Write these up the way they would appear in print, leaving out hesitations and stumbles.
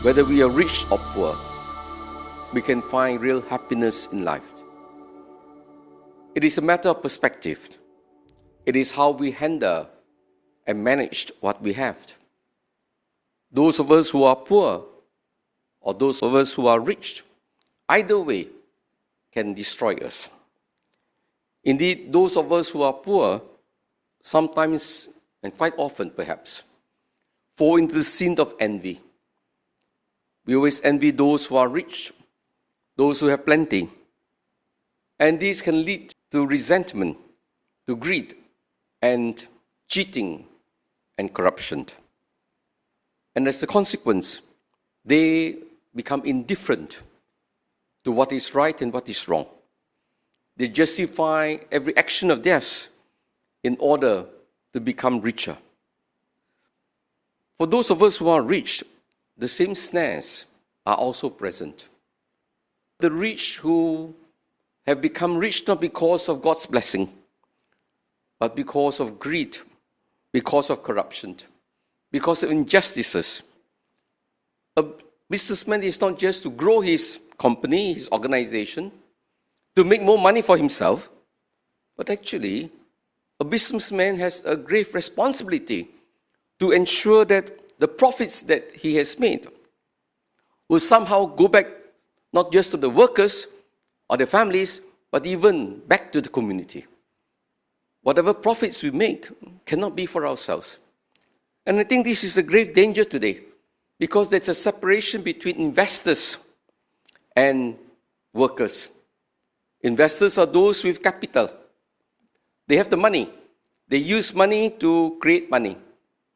Whether we are rich or poor, we can find real happiness in life. It is a matter of perspective. It is how we handle and manage what we have. Those of us who are poor or those of us who are rich, either way can destroy us. Indeed, those of us who are poor sometimes, and quite often perhaps, fall into the sin of envy. We always envy those who are rich, those who have plenty. And this can lead to resentment, to greed, and cheating and corruption. And as a consequence, they become indifferent to what is right and what is wrong. They justify every action of theirs in order to become richer. For those of us who are rich, the same snares are also present. The rich who have become rich not because of God's blessing, but because of greed, because of corruption, because of injustices. A businessman is not just to grow his company, his organization, to make more money for himself, but actually, a businessman has a grave responsibility to ensure that the profits that he has made will somehow go back not just to the workers or their families, but even back to the community. Whatever profits we make cannot be for ourselves. And I think this is a grave danger today, because there's a separation between investors and workers. Investors are those with capital. They have the money. They use money to create money,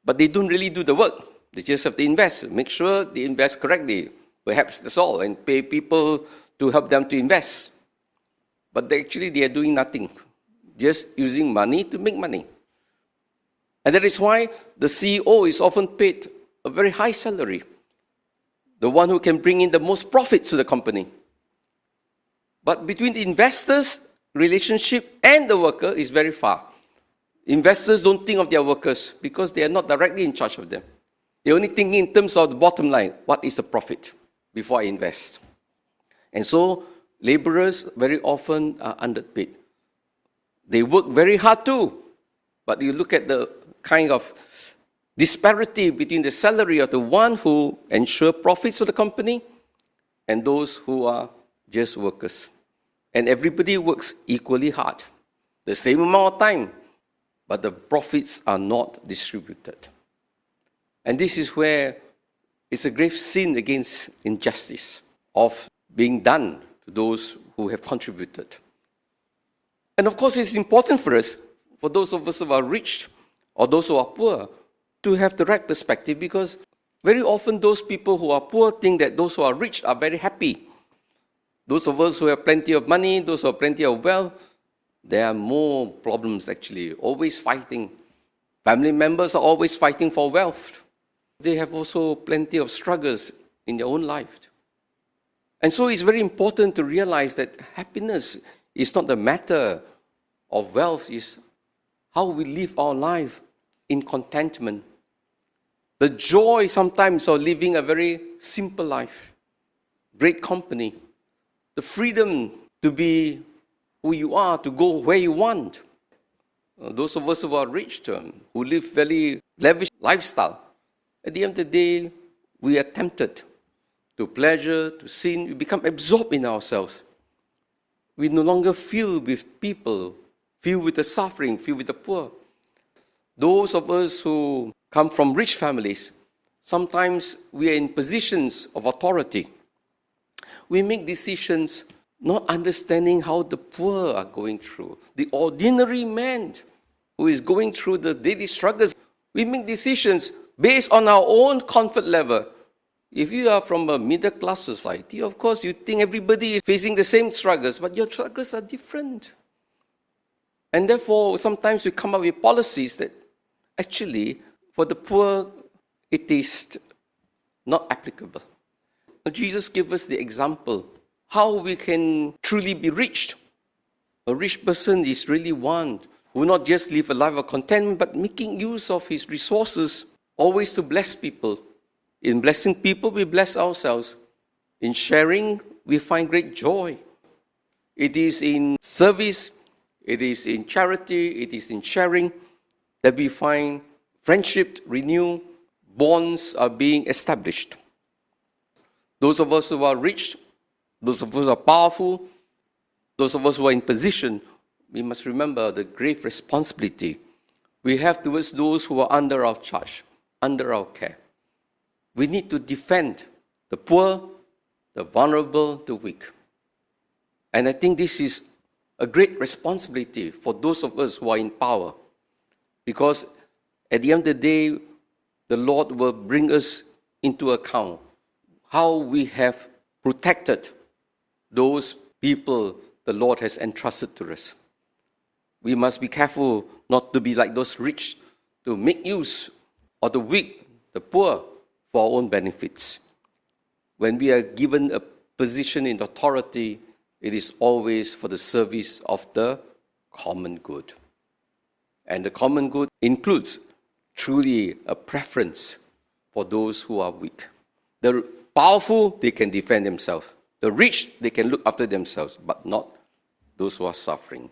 but they don't really do the work. They just have to invest, make sure they invest correctly. Perhaps that's all, and pay people to help them to invest. But they are doing nothing, just using money to make money. And that is why the CEO is often paid a very high salary, the one who can bring in the most profits to the company. But between the investors' relationship and the worker is very far. Investors don't think of their workers because they are not directly in charge of them. They're only thinking in terms of the bottom line. What is the profit before I invest? And so laborers very often are underpaid. They work very hard too, but you look at the kind of disparity between the salary of the one who ensure profits for the company and those who are just workers. And everybody works equally hard, the same amount of time, but the profits are not distributed. And this is where it's a grave sin against injustice of being done to those who have contributed. And of course, it's important for us, for those of us who are rich or those who are poor, to have the right perspective, because very often those people who are poor think that those who are rich are very happy. Those of us who have plenty of money, those who have plenty of wealth, there are more problems actually, always fighting. Family members are always fighting for wealth. They have also plenty of struggles in their own life. And so it's very important to realize that happiness is not a matter of wealth, it's how we live our life in contentment. The joy sometimes of living a very simple life, great company, the freedom to be who you are, to go where you want. Those of us who are rich, who live very lavish lifestyle, at the end of the day, we are tempted to pleasure, to sin. We become absorbed in ourselves. We no longer feel with people, feel with the suffering, feel with the poor. Those of us who come from rich families, sometimes we are in positions of authority. We make decisions not understanding how the poor are going through. The ordinary man who is going through the daily struggles. We make decisions based on our own comfort level. If you are from a middle-class society, of course, you think everybody is facing the same struggles, but your struggles are different. And therefore, sometimes we come up with policies that actually, for the poor, it is not applicable. Jesus gave us the example how we can truly be rich. A rich person is really one who will not just live a life of contentment, but making use of his resources always to bless people In blessing people, we bless ourselves. In sharing, we find great joy. It is in service, it is in charity, it is in sharing that we find friendship renewed, bonds are being established. Those of us who are rich, those of us who are powerful, those of us who are in position, we must remember the grave responsibility we have towards those who are under our charge, under our care. We need to defend the poor, the vulnerable, the weak. And I think this is a great responsibility for those of us who are in power. Because at the end of the day, the Lord will bring us into account how we have protected those people the Lord has entrusted to us. We must be careful not to be like those rich, to make use of the weak, the poor, for our own benefits. When we are given a position in authority, it is always for the service of the common good. And the common good includes truly a preference for those who are weak. The powerful, they can defend themselves. The rich, they can look after themselves, but not those who are suffering.